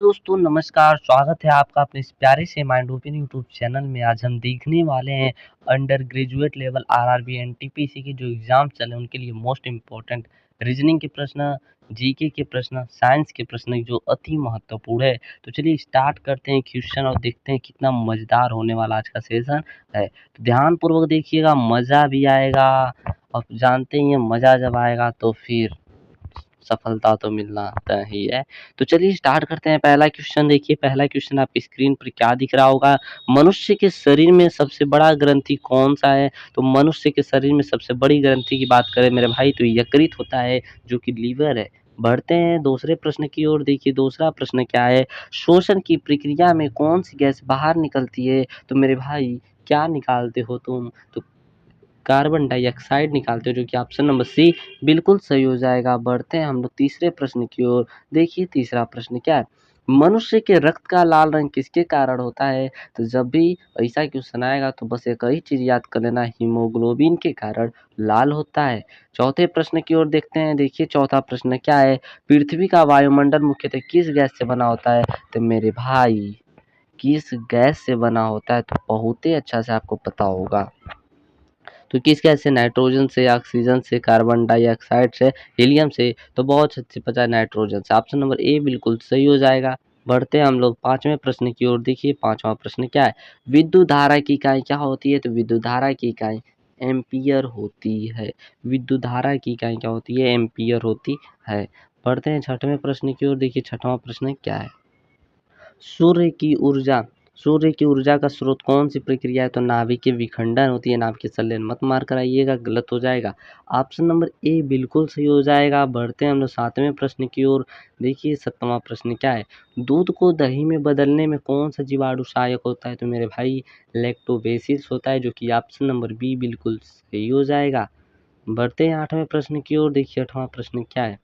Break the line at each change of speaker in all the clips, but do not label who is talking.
दोस्तों नमस्कार, स्वागत है आपका अपने इस प्यारे से माइंड ओपन यूट्यूब चैनल में। आज हम देखने वाले हैं under graduate level RRB NTPC के जो एग्जाम चले उनके लिए मोस्ट इम्पोर्टेंट रीजनिंग के प्रश्न, जीके के प्रश्न, साइंस के प्रश्न जो अति महत्वपूर्ण है। तो चलिए स्टार्ट करते हैं क्वेश्चन और देखते हैं कितना मजेदार होने वाला आज का सेशन है। तो ध्यान पूर्वक देखिएगा, मजा भी आएगा। और जानते ही हैं मजा जब आएगा तो फिर सफलता तो मिलना ही है। तो चलिए स्टार्ट करते हैं। पहला क्वेश्चन देखिए, पहला क्वेश्चन आपकी स्क्रीन पर क्या दिख रहा होगा। मनुष्य के शरीर में सबसे बड़ा ग्रंथि कौन सा है। तो मनुष्य के शरीर में सबसे बड़ी ग्रंथि की बात करें मेरे भाई तो यकृत होता है जो कि लीवर है। बढ़ते हैं दूसरे प्रश्न की ओर। देखिए दूसरा प्रश्न क्या है, श्वसन की प्रक्रिया में कौन सी गैस बाहर निकलती है। तो मेरे भाई क्या निकालते हो तुम। तो कार्बन डाइऑक्साइड निकालते हो जो कि ऑप्शन नंबर सी बिल्कुल सही हो जाएगा। बढ़ते हैं हम लोग तीसरे प्रश्न की ओर। देखिए तीसरा प्रश्न क्या है, मनुष्य के रक्त का लाल रंग किसके कारण होता है। तो जब भी ऐसा क्वेश्चन आएगा तो बस एक ही चीज याद कर लेना, हीमोग्लोबिन के कारण लाल होता है। चौथे प्रश्न की ओर देखते हैं। देखिए चौथा प्रश्न क्या है, पृथ्वी का वायुमंडल मुख्यतः किस गैस से बना होता है। तो मेरे भाई किस गैस से बना होता है तो बहुत ही अच्छा से आपको पता होगा। तो किस गैस से, नाइट्रोजन से, ऑक्सीजन से, कार्बन डाइऑक्साइड से, हीलियम से। तो बहुत अच्छी पता है नाइट्रोजन से। ऑप्शन नंबर ए बिल्कुल सही हो जाएगा। बढ़ते हैं हम लोग पांचवें प्रश्न की ओर। देखिए पांचवा प्रश्न क्या है, विद्युत धारा की इकाई क्या होती है। तो विद्युत धारा की इकाई एम्पियर होती है। विद्युत धारा की इकाई क्या होती है, एम्पियर होती है। बढ़ते हैं छठवें प्रश्न की ओर। देखिए छठवां प्रश्न क्या है, सूर्य की ऊर्जा, सूर्य की ऊर्जा का स्रोत कौन सी प्रक्रिया है। तो नाभिक की विखंडन होती है। नाभिक के संलयन मत मार कर आइएगा, गलत हो जाएगा। ऑप्शन नंबर ए बिल्कुल सही हो जाएगा। बढ़ते हैं हम लोग सातवें प्रश्न की ओर। देखिए सातवां प्रश्न क्या है, दूध को दही में बदलने में कौन सा जीवाणु सहायक होता है। तो मेरे भाई लैक्टोबैसिलस होता है जो कि ऑप्शन नंबर बी बिल्कुल सही हो जाएगा। बढ़ते हैं आठवें प्रश्न की ओर। देखिए आठवां प्रश्न क्या है,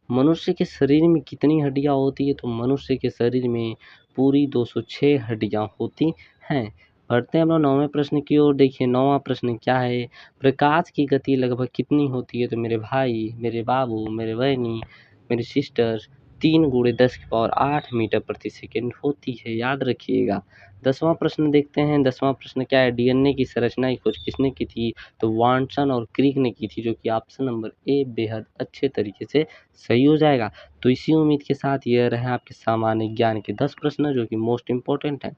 मनुष्य के शरीर में कितनी हड्डियां होती है। तो मनुष्य के शरीर में पूरी 206 हड्डियां होती हैं। बढ़ते हैं हम लोग नौवें प्रश्न की ओर। देखिए नौवां प्रश्न क्या है, प्रकाश की गति लगभग कितनी होती है। तो मेरे भाई, मेरे बाबू, मेरे बहनी, मेरी सिस्टर, 3 × 10⁸ मीटर प्रति सेकेंड होती है, याद रखिएगा। 10वां प्रश्न देखते हैं। 10वां प्रश्न क्या है, डीएनए की संरचना की खोज किसने की थी। तो वाटसन और क्रिक ने की थी जो कि ऑप्शन नंबर ए बेहद अच्छे तरीके से सही हो जाएगा। तो इसी उम्मीद के साथ ये रहे आपके सामान्य ज्ञान के 10 प्रश्न जो कि मोस्ट इम्पोर्टेंट है।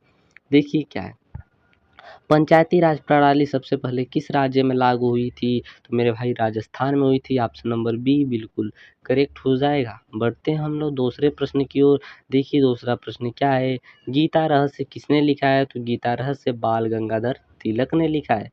देखिए क्या है, पंचायती राज प्रणाली सबसे पहले किस राज्य में लागू हुई थी। तो मेरे भाई राजस्थान में हुई थी। ऑप्शन नंबर बी बिल्कुल करेक्ट हो जाएगा। बढ़ते हैं हम लोग दूसरे प्रश्न की ओर। देखिए दूसरा प्रश्न क्या है, गीता रहस्य किसने लिखा है। तो गीता रहस्य बाल गंगाधर तिलक ने लिखा है।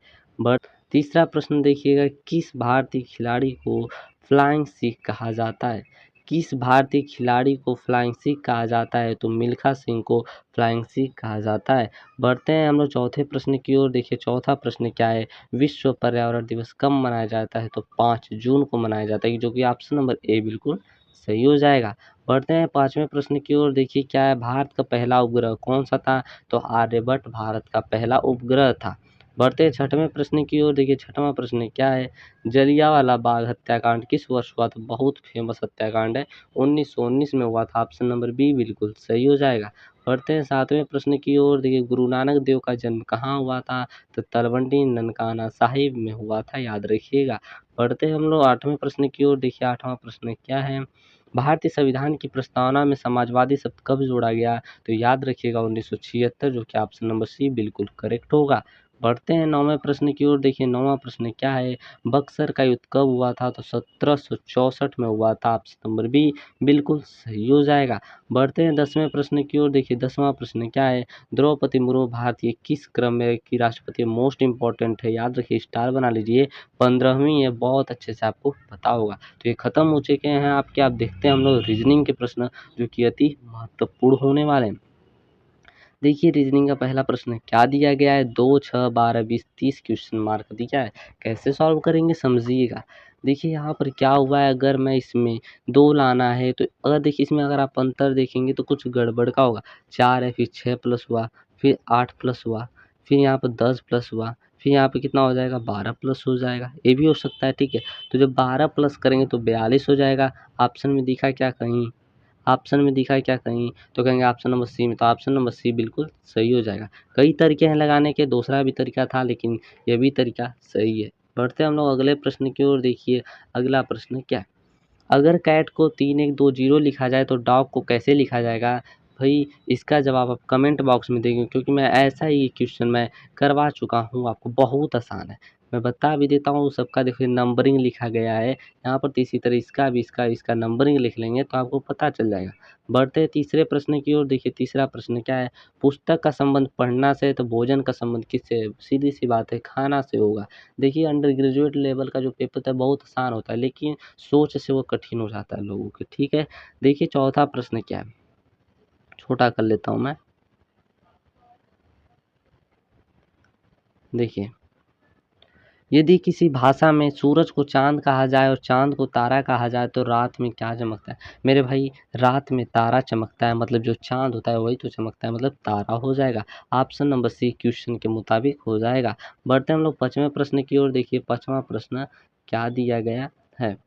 तीसरा प्रश्न देखिएगा, किस भारतीय खिलाड़ी को फ्लाइंग सिख कहा जाता है। किस भारतीय खिलाड़ी को फ्लाइंग सिख कहा जाता है। तो मिल्खा सिंह को फ्लाइंग सिख कहा जाता है। बढ़ते हैं हम लोग चौथे प्रश्न की ओर। देखिए चौथा प्रश्न क्या है, विश्व पर्यावरण दिवस कब मनाया जाता है। तो 5 जून को मनाया जाता है जो कि ऑप्शन नंबर ए बिल्कुल सही हो जाएगा। बढ़ते हैं पांचवें प्रश्न की ओर। देखिए क्या है, भारत का पहला उपग्रह कौन सा था। तो आर्यभट्ट भारत का पहला उपग्रह था। बढ़ते हैं छठवें प्रश्न की ओर। देखिए छठवां प्रश्न क्या है, जलियांवाला बाग हत्याकांड किस वर्ष हुआ। तो बहुत फेमस हत्याकांड है, 1919 में हुआ था। ऑप्शन नंबर बी बिल्कुल सही हो जाएगा। बढ़ते हैं सातवें प्रश्न की ओर। देखिए गुरु नानक देव का जन्म कहाँ हुआ था। तो तलवंडी ननकाना साहिब में हुआ था, याद रखिएगा। बढ़ते हैं हम लोग आठवें प्रश्न की ओर। देखिए आठवां प्रश्न क्या है, भारतीय संविधान की प्रस्तावना में समाजवादी शब्द कब जोड़ा गया। तो याद रखिएगा 1976 जो कि ऑप्शन नंबर सी बिल्कुल करेक्ट होगा। बढ़ते हैं नौवें प्रश्न की ओर। देखिए नौवां प्रश्न क्या है, बक्सर का युद्ध कब हुआ था। तो 1764 में हुआ था। ऑप्शन नंबर बी बिल्कुल सही हो जाएगा। बढ़ते हैं 10वें प्रश्न की ओर। देखिए 10वां प्रश्न क्या है, द्रौपदी मुर्मू भारतीय किस क्रम में की राष्ट्रपति। मोस्ट इंपॉर्टेंट है, याद रखिए, स्टार बना लीजिए। 15वीं है, बहुत अच्छे से आपको पता होगा। तो ये खत्म हो चुके हैं आपके। आप देखते हैं हम लोग रीजनिंग के प्रश्न जो कि अति महत्वपूर्ण होने वाले हैं। देखिए रीजनिंग का पहला प्रश्न क्या दिया गया है, 2, 6, 12, 20, 30 क्वेश्चन मार्क दिया है। कैसे सॉल्व करेंगे समझिएगा। देखिए यहाँ पर क्या हुआ है, अगर मैं इसमें 2 लाना है तो अगर देखिए इसमें अगर आप अंतर देखेंगे तो कुछ गड़बड़ का होगा। 4 है, फिर 6 प्लस हुआ, फिर 8 प्लस हुआ, फिर यहाँ पर 10 प्लस हुआ, फिर यहाँ पे कितना हो जाएगा, 12 प्लस हो जाएगा। ये भी हो सकता है, ठीक है। तो जब 12 प्लस करेंगे तो 42 हो जाएगा। ऑप्शन में दिखा क्या कहीं, ऑप्शन में दिखा है क्या कहीं, तो कहेंगे ऑप्शन नंबर सी में, तो ऑप्शन नंबर सी बिल्कुल सही हो जाएगा। कई तरीके हैं लगाने के, दूसरा भी तरीका था लेकिन ये भी तरीका सही है। बढ़ते हम लोग अगले प्रश्न की ओर। देखिए अगला प्रश्न क्या है, अगर कैट को 3120 लिखा जाए तो डॉग को कैसे लिखा जाएगा? भाई इसका जवाब आप कमेंट बॉक्स में देंगे, क्योंकि मैं ऐसा ही क्वेश्चन मैं करवा चुका हूँ आपको, बहुत आसान है। मैं बता भी देता हूँ सबका। देखिए नंबरिंग लिखा गया है यहाँ पर, तो इसी तरह इसका भी इसका नंबरिंग लिख लेंगे तो आपको पता चल जाएगा। बढ़ते हैं तीसरे प्रश्न की ओर। देखिए तीसरा प्रश्न क्या है, पुस्तक का संबंध पढ़ना से तो भोजन का संबंध किससे? सीधी सी बात है, खाना से होगा। देखिए अंडर ग्रेजुएट लेवल का जो पेपर होता है बहुत आसान होता है, लेकिन सोच से वो कठिन हो जाता है लोगों के। ठीक है, देखिए चौथा प्रश्न क्या है, छोटा कर लेता हूँ मैं। देखिए यदि किसी भाषा में सूरज को चांद कहा जाए और चांद को तारा कहा जाए तो रात में क्या चमकता है? मेरे भाई रात में तारा चमकता है, मतलब जो चांद होता है वही तो चमकता है, मतलब तारा हो जाएगा। ऑप्शन नंबर सी क्वेश्चन के मुताबिक हो जाएगा। बढ़ते हम लोग पांचवें प्रश्न की ओर। देखिए पांचवा प्रश्न क्या दिया गया है।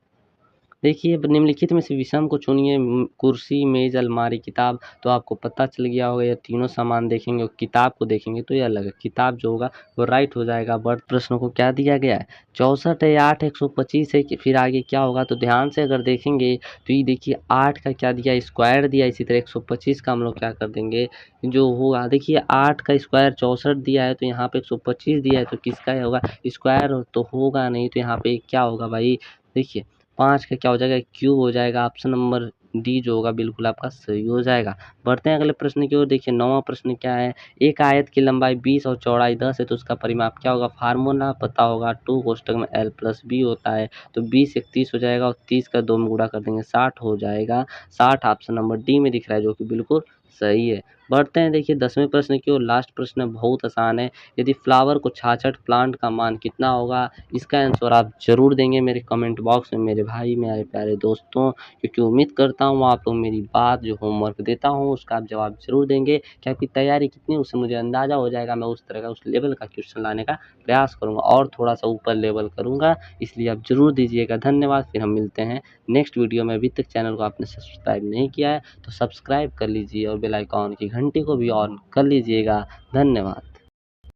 देखिए अब निम्नलिखित में से विषम को चुनिए, कुर्सी, मेज, अलमारी, किताब। तो आपको पता चल गया होगा, ये तीनों सामान देखेंगे और किताब को देखेंगे तो ये अलग है। किताब जो होगा वो राइट हो जाएगा। बट प्रश्नों को क्या दिया गया है, 64 है, 8 125 है कि फिर आगे क्या होगा? तो ध्यान से अगर देखेंगे तो ये देखिए 8 का क्या दिया, स्क्वायर दिया, इसी तरह 125 का हम लोग क्या कर देंगे जो होगा। देखिए 8 का स्क्वायर 64 दिया है, तो यहाँ पे 125 दिया है, तो किसका होगा? स्क्वायर तो होगा नहीं, तो यहाँ पे क्या होगा भाई? देखिए 5 का क्या हो जाएगा? क्यूब हो जाएगा। ऑप्शन नंबर डी जो होगा बिल्कुल आपका सही हो जाएगा। बढ़ते हैं अगले प्रश्न की ओर। देखिए 9वां प्रश्न क्या है, एक आयत की लंबाई 20 और चौड़ाई 10 है तो उसका परिमाप क्या होगा? फार्मूला पता होगा, 2 कोष्ठक में l प्लस बी होता है, तो 20 एक 30 हो जाएगा और 30 का 2 में गुणा कर देंगे 60 हो जाएगा। 60 ऑप्शन नंबर डी में दिख रहा है, जो कि बिल्कुल सही है। बढ़ते हैं देखिए 10वें प्रश्न की ओर। लास्ट प्रश्न बहुत आसान है, यदि फ्लावर को 66 प्लांट का मान कितना होगा? इसका आंसर आप जरूर देंगे मेरे कमेंट बॉक्स में मेरे भाई, मेरे प्यारे दोस्तों, क्योंकि उम्मीद करता हूँ आप लोग मेरी बात जो होमवर्क देता हूँ उसका आप जवाब जरूर देंगे। कि आपकी तैयारी कितनी उससे मुझे अंदाजा हो जाएगा, मैं उस तरह का उस लेवल का क्वेश्चन लाने का प्रयास करूँगा और थोड़ा सा ऊपर लेवल करूँगा, इसलिए आप जरूर दीजिएगा। धन्यवाद, फिर हम मिलते हैं नेक्स्ट वीडियो में। अभी तक चैनल को आपने सब्सक्राइब नहीं किया है तो सब्सक्राइब कर लीजिए और बेल आइकॉन की घंटी को भी ऑन कर लीजिएगा। धन्यवाद।